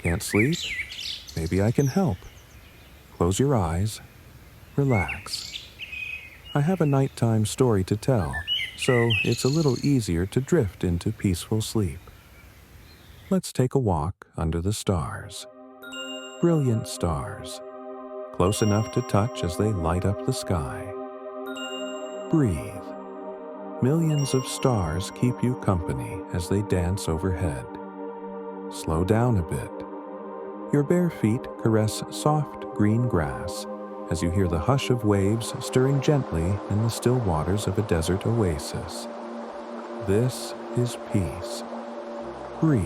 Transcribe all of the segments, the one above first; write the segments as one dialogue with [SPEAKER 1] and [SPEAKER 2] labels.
[SPEAKER 1] Can't sleep? Maybe I can help. Close your eyes. Relax. I have a nighttime story to tell, so it's a little easier to drift into peaceful sleep. Let's take a walk under the stars. Brilliant stars, close enough to touch as they light up the sky. Breathe. Millions of stars keep you company as they dance overhead. Slow down a bit. Your bare feet caress soft green grass as you hear the hush of waves stirring gently in the still waters of a desert oasis. This is peace. Breathe.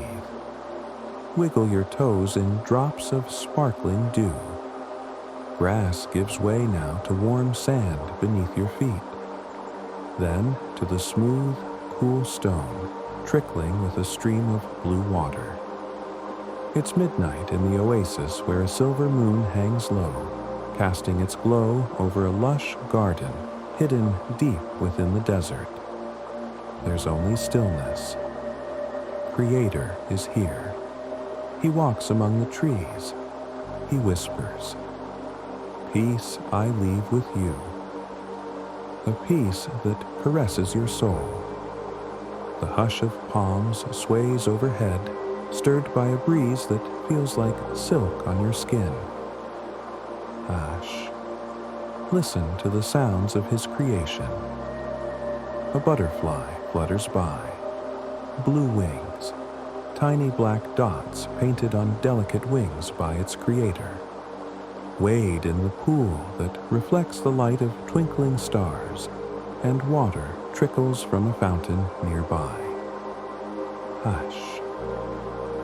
[SPEAKER 1] Wiggle your toes in drops of sparkling dew. Grass gives way now to warm sand beneath your feet. Then to the smooth, cool stone, trickling with a stream of blue water. It's midnight in the oasis where a silver moon hangs low, casting its glow over a lush garden hidden deep within the desert. There's only stillness. Creator is here. He walks among the trees. He whispers, "Peace I leave with you." A peace that caresses your soul. The hush of palms sways overhead, stirred by a breeze that feels like silk on your skin. Hush. Listen to the sounds of his creation. A butterfly flutters by. Blue wings. Tiny black dots painted on delicate wings by its creator. Wade in the pool that reflects the light of twinkling stars, and water trickles from a fountain nearby. Hush.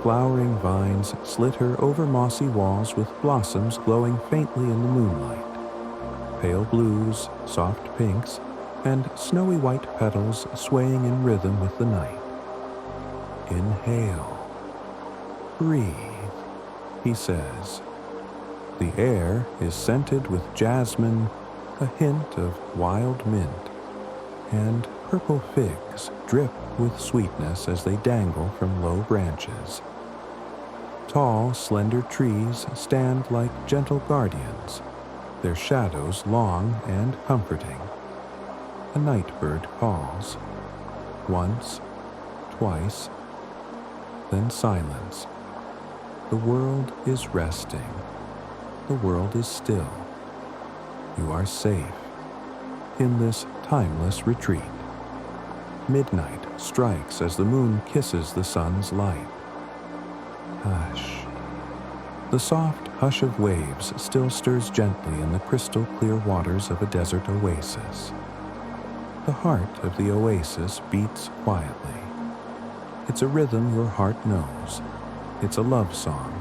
[SPEAKER 1] Flowering vines slitter over mossy walls with blossoms glowing faintly in the moonlight. Pale blues, soft pinks, and snowy white petals swaying in rhythm with the night. Inhale. Breathe, he says. The air is scented with jasmine, a hint of wild mint, and purple figs drip with sweetness as they dangle from low branches. Tall, slender trees stand like gentle guardians, their shadows long and comforting. A nightbird calls. Once, twice, then silence. The world is resting. The world is still. You are safe in this timeless retreat. Midnight strikes as the moon kisses the sun's light. Hush. The soft hush of waves still stirs gently in the crystal clear waters of a desert oasis. The heart of the oasis beats quietly. It's a rhythm your heart knows. It's a love song.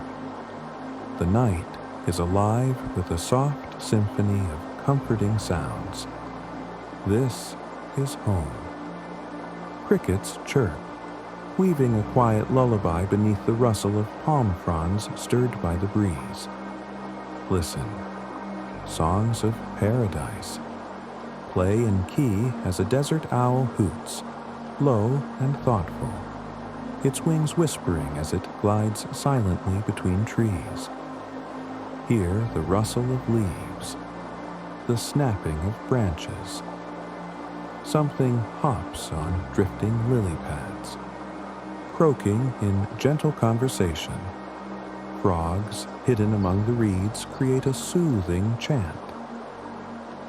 [SPEAKER 1] The night is alive with a soft symphony of comforting sounds. This is home. Crickets chirp, weaving a quiet lullaby beneath the rustle of palm fronds stirred by the breeze. Listen. Songs of paradise. Play in key as a desert owl hoots, low and thoughtful, its wings whispering as it glides silently between trees. Hear the rustle of leaves, the snapping of branches. Something hops on drifting lily pads. Croaking in gentle conversation, frogs hidden among the reeds create a soothing chant.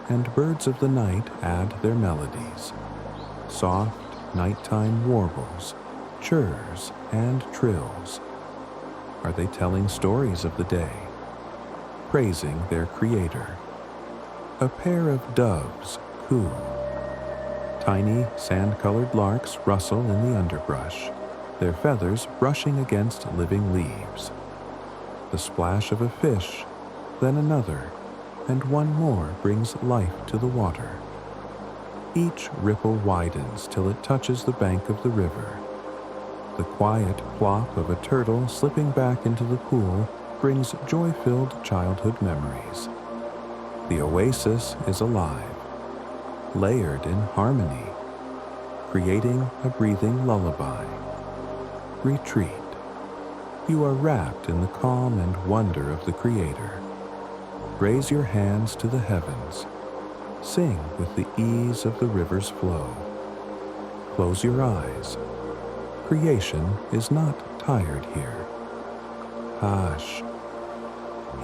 [SPEAKER 1] And birds of the night add their melodies. Soft nighttime warbles, churs, and trills. Are they telling stories of the day? Praising their creator. A pair of doves coo. Tiny sand-colored larks rustle in the underbrush, their feathers brushing against living leaves. The splash of a fish, then another, and one more brings life to the water. Each ripple widens till it touches the bank of the river. The quiet plop of a turtle slipping back into the pool brings joy-filled childhood memories. The oasis is alive, layered in harmony, creating a breathing lullaby. Retreat. You are wrapped in the calm and wonder of the Creator. Raise your hands to the heavens. Sing with the ease of the river's flow. Close your eyes. Creation is not tired here. Hush.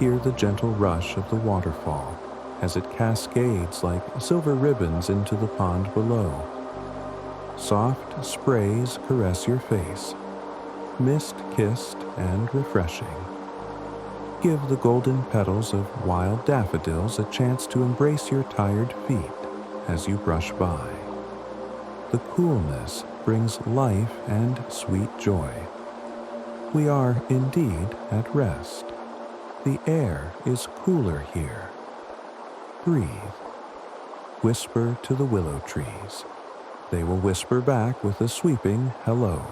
[SPEAKER 1] Hear the gentle rush of the waterfall as it cascades like silver ribbons into the pond below. Soft sprays caress your face, mist-kissed and refreshing. Give the golden petals of wild daffodils a chance to embrace your tired feet as you brush by. The coolness brings life and sweet joy. We are indeed at rest. The air is cooler here. Breathe. Whisper to the willow trees. They will whisper back with a sweeping hello.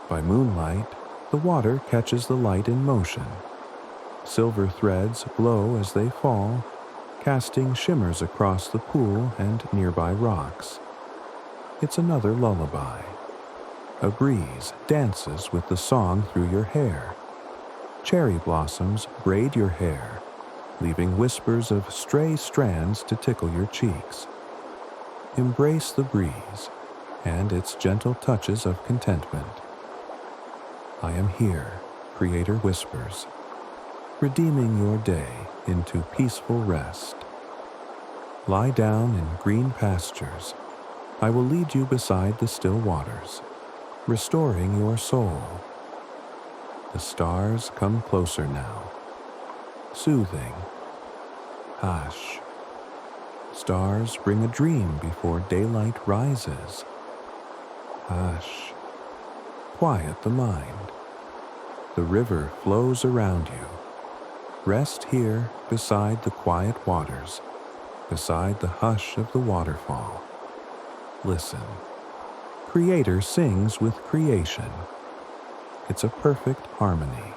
[SPEAKER 1] By moonlight, the water catches the light in motion. Silver threads glow as they fall, casting shimmers across the pool and nearby rocks. It's another lullaby. A breeze dances with the song through your hair. Cherry blossoms braid your hair, leaving whispers of stray strands to tickle your cheeks. Embrace the breeze and its gentle touches of contentment. I am here, Creator whispers, redeeming your day into peaceful rest. Lie down in green pastures. I will lead you beside the still waters, restoring your soul. The stars come closer now, soothing. Hush. Stars bring a dream before daylight rises. Hush. Quiet the mind. The river flows around you. Rest here beside the quiet waters, beside the hush of the waterfall. Listen. Creator sings with creation. It's a perfect harmony.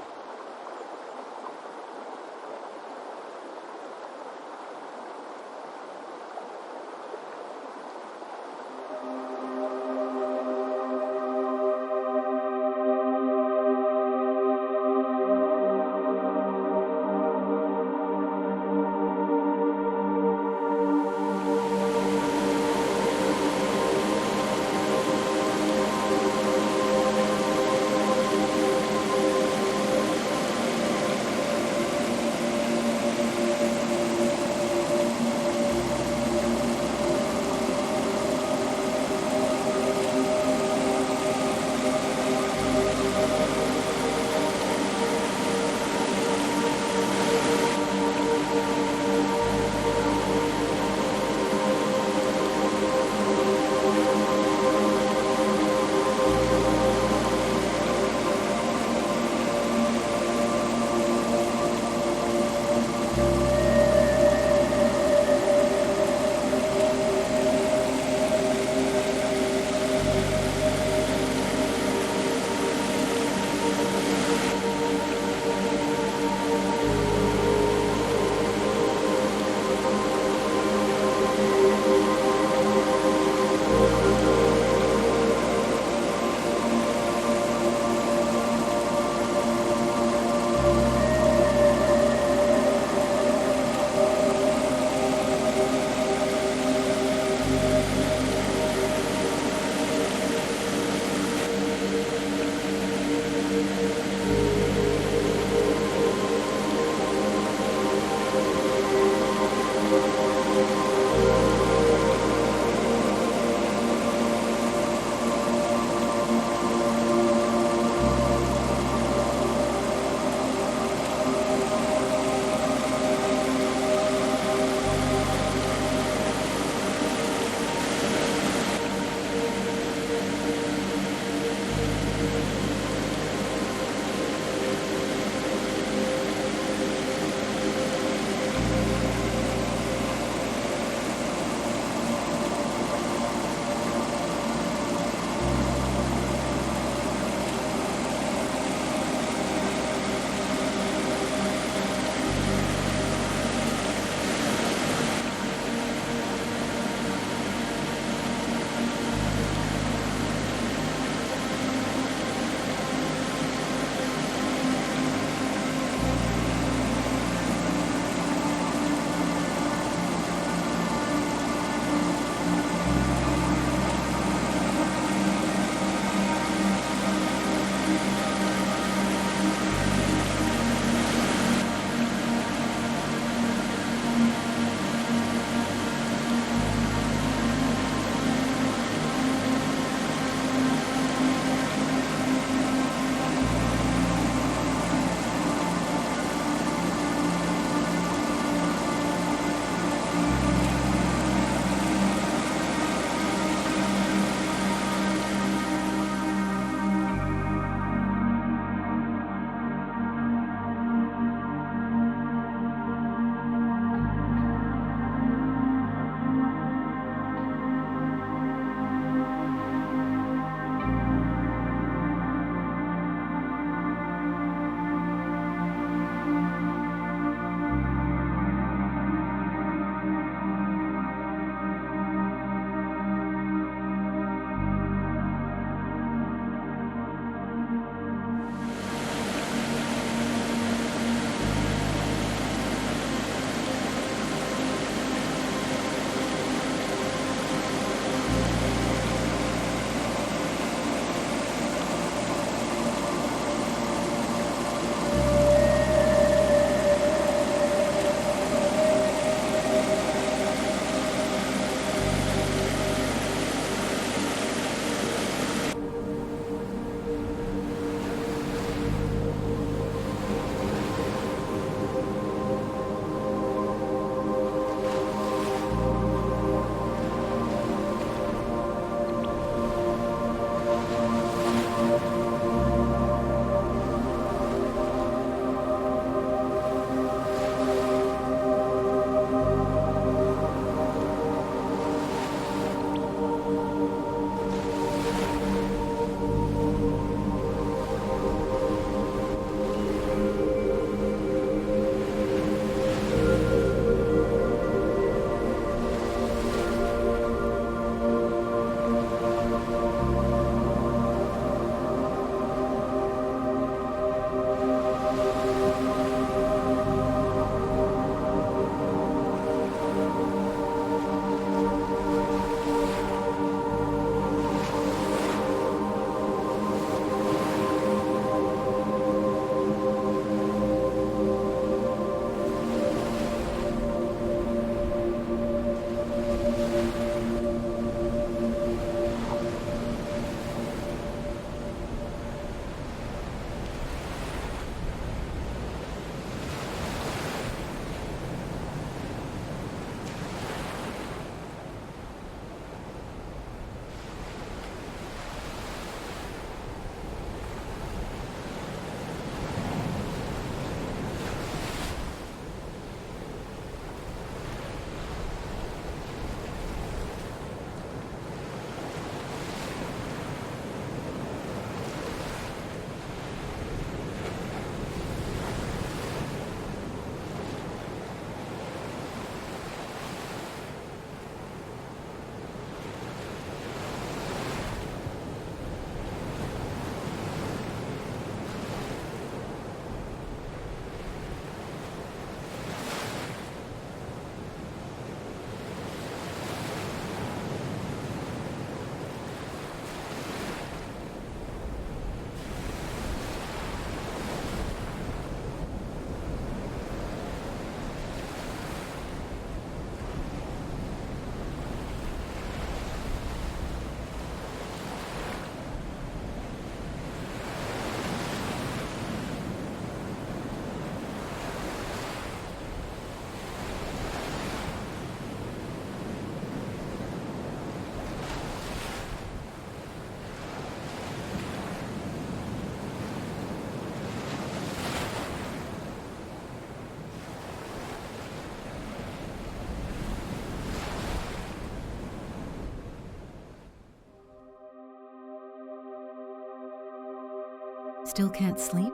[SPEAKER 2] Still can't sleep?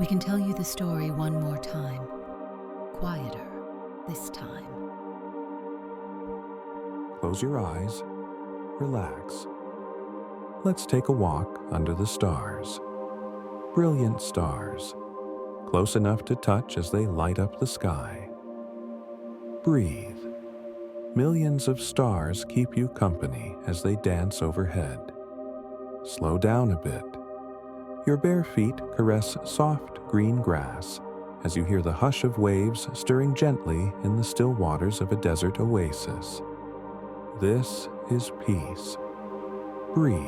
[SPEAKER 2] We can tell you the story one more time. Quieter this time.
[SPEAKER 1] Close your eyes. Relax. Let's take a walk under the stars. Brilliant stars, close enough to touch as they light up the sky. Breathe. Millions of stars keep you company as they dance overhead. Slow down a bit. Your bare feet caress soft green grass as you hear the hush of waves stirring gently in the still waters of a desert oasis. This is peace. Breathe.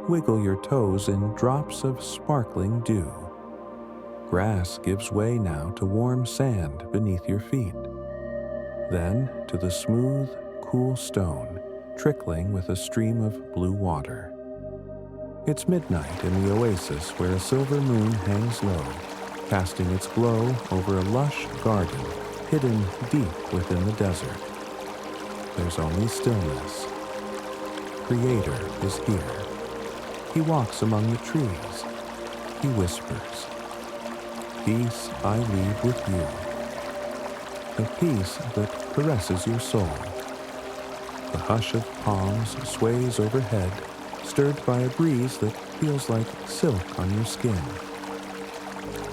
[SPEAKER 1] Wiggle your toes in drops of sparkling dew. Grass gives way now to warm sand beneath your feet. Then to the smooth, cool stone, trickling with a stream of blue water. It's midnight in the oasis where a silver moon hangs low, casting its glow over a lush garden hidden deep within the desert. There's only stillness. Creator is here. He walks among the trees. He whispers, "Peace I leave with you." A peace that caresses your soul. The hush of palms sways overhead, stirred by a breeze that feels like silk on your skin.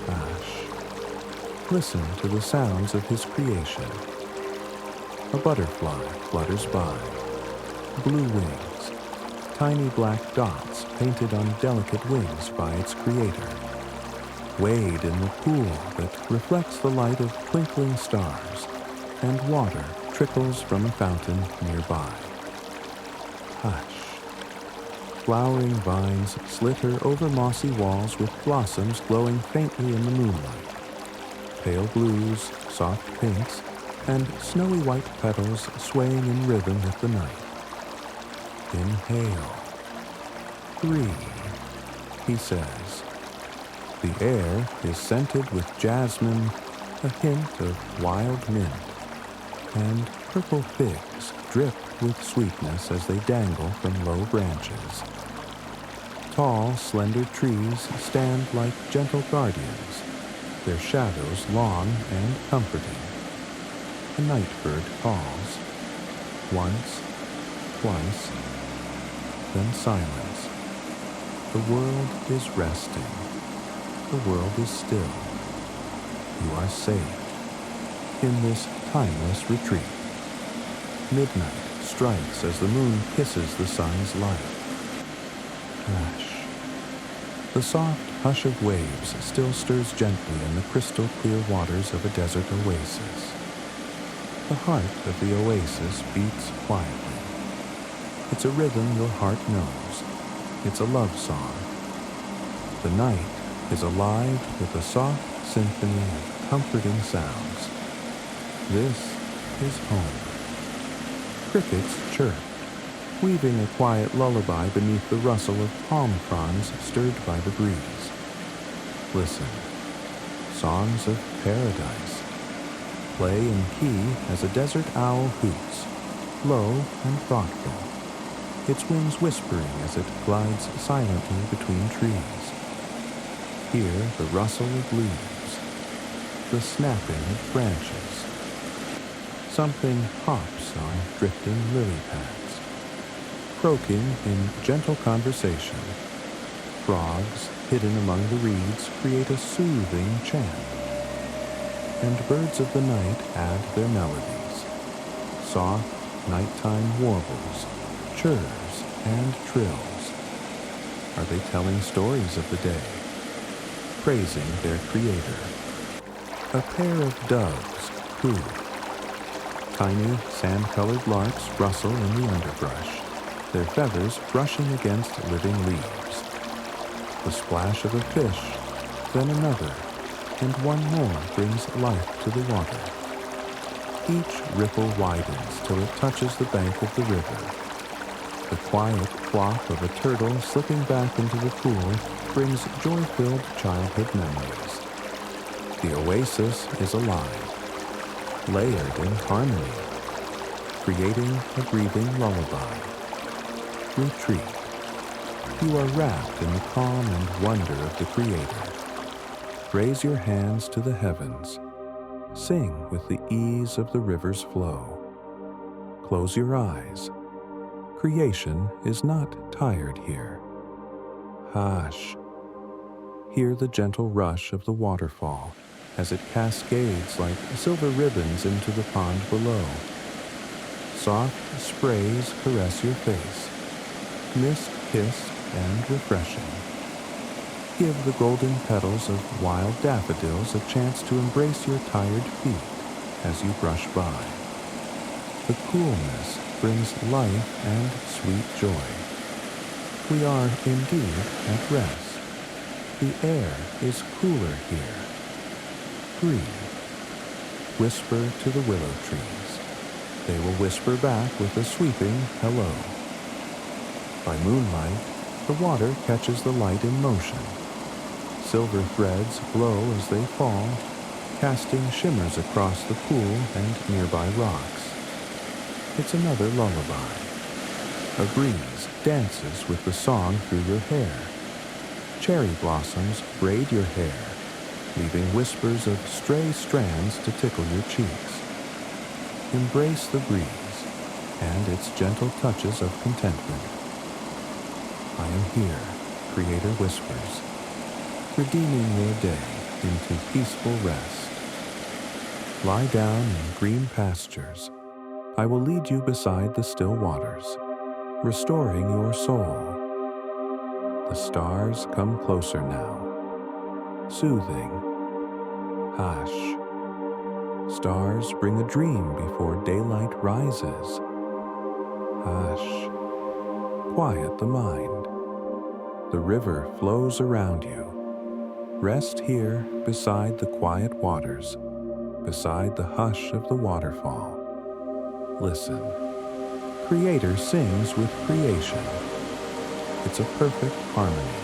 [SPEAKER 1] Hush. Listen to the sounds of his creation. A butterfly flutters by. Blue wings, tiny black dots painted on delicate wings by its creator. Wade in the pool that reflects the light of twinkling stars, and water trickles from a fountain nearby. Hush. Flowering vines slitter over mossy walls with blossoms glowing faintly in the moonlight. Pale blues, soft pinks, and snowy white petals swaying in rhythm with the night. Inhale. Breathe, he says. The air is scented with jasmine, a hint of wild mint, and purple figs drip with sweetness as they dangle from low branches. Tall, slender trees stand like gentle guardians, their shadows long and comforting. A night bird calls, once, twice, then silence. The world is resting. The world is still. You are safe in this timeless retreat. Midnight strikes as the moon kisses the sun's light. Hush. The soft hush of waves still stirs gently in the crystal clear waters of a desert oasis. The heart of the oasis beats quietly. It's a rhythm your heart knows. It's a love song. The night is alive with a soft symphony of comforting sounds. This is home. Crickets chirp, weaving a quiet lullaby beneath the rustle of palm fronds stirred by the breeze. Listen. Songs of paradise. Play in key as a desert owl hoots, low and thoughtful, its wings whispering as it glides silently between trees. Hear the rustle of leaves, the snapping of branches. Something hops on drifting lily pads, croaking in gentle conversation. Frogs hidden among the reeds create a soothing chant, and birds of the night add their melodies. Soft nighttime warbles, chirrs, and trills. Are they telling stories of the day, praising their creator? A pair of doves coo. Tiny sand-colored larks rustle in the underbrush, their feathers brushing against living leaves. The splash of a fish, then another, and one more brings life to the water. Each ripple widens till it touches the bank of the river. The quiet flop of a turtle slipping back into the pool brings joy-filled childhood memories. The oasis is alive, layered in harmony, creating a breathing lullaby. Retreat. You are wrapped in the calm and wonder of the Creator. Raise your hands to the heavens. Sing with the ease of the river's flow. Close your eyes. Creation is not tired here. Hush. Hear the gentle rush of the waterfall as it cascades like silver ribbons into the pond below. Soft sprays caress your face, mist kissed and refreshing. Give the golden petals of wild daffodils a chance to embrace your tired feet as you brush by. The coolness brings life and sweet joy. We are indeed at rest. The air is cooler here. Breathe. Whisper to the willow trees. They will whisper back with a sweeping hello. By moonlight, the water catches the light in motion. Silver threads glow as they fall, casting shimmers across the pool and nearby rocks. It's another lullaby. A breeze dances with the song through your hair. Cherry blossoms braid your hair, leaving whispers of stray strands to tickle your cheeks. Embrace the breeze and its gentle touches of contentment. I am here, Creator whispers, redeeming your day into peaceful rest. Lie down in green pastures. I will lead you beside the still waters, restoring your soul. The stars come closer now, soothing. Hush. Stars bring a dream before daylight rises. Hush. Quiet the mind. The river flows around you. Rest here beside the quiet waters, beside the hush of the waterfall. Listen. Creator sings with creation. It's a perfect harmony.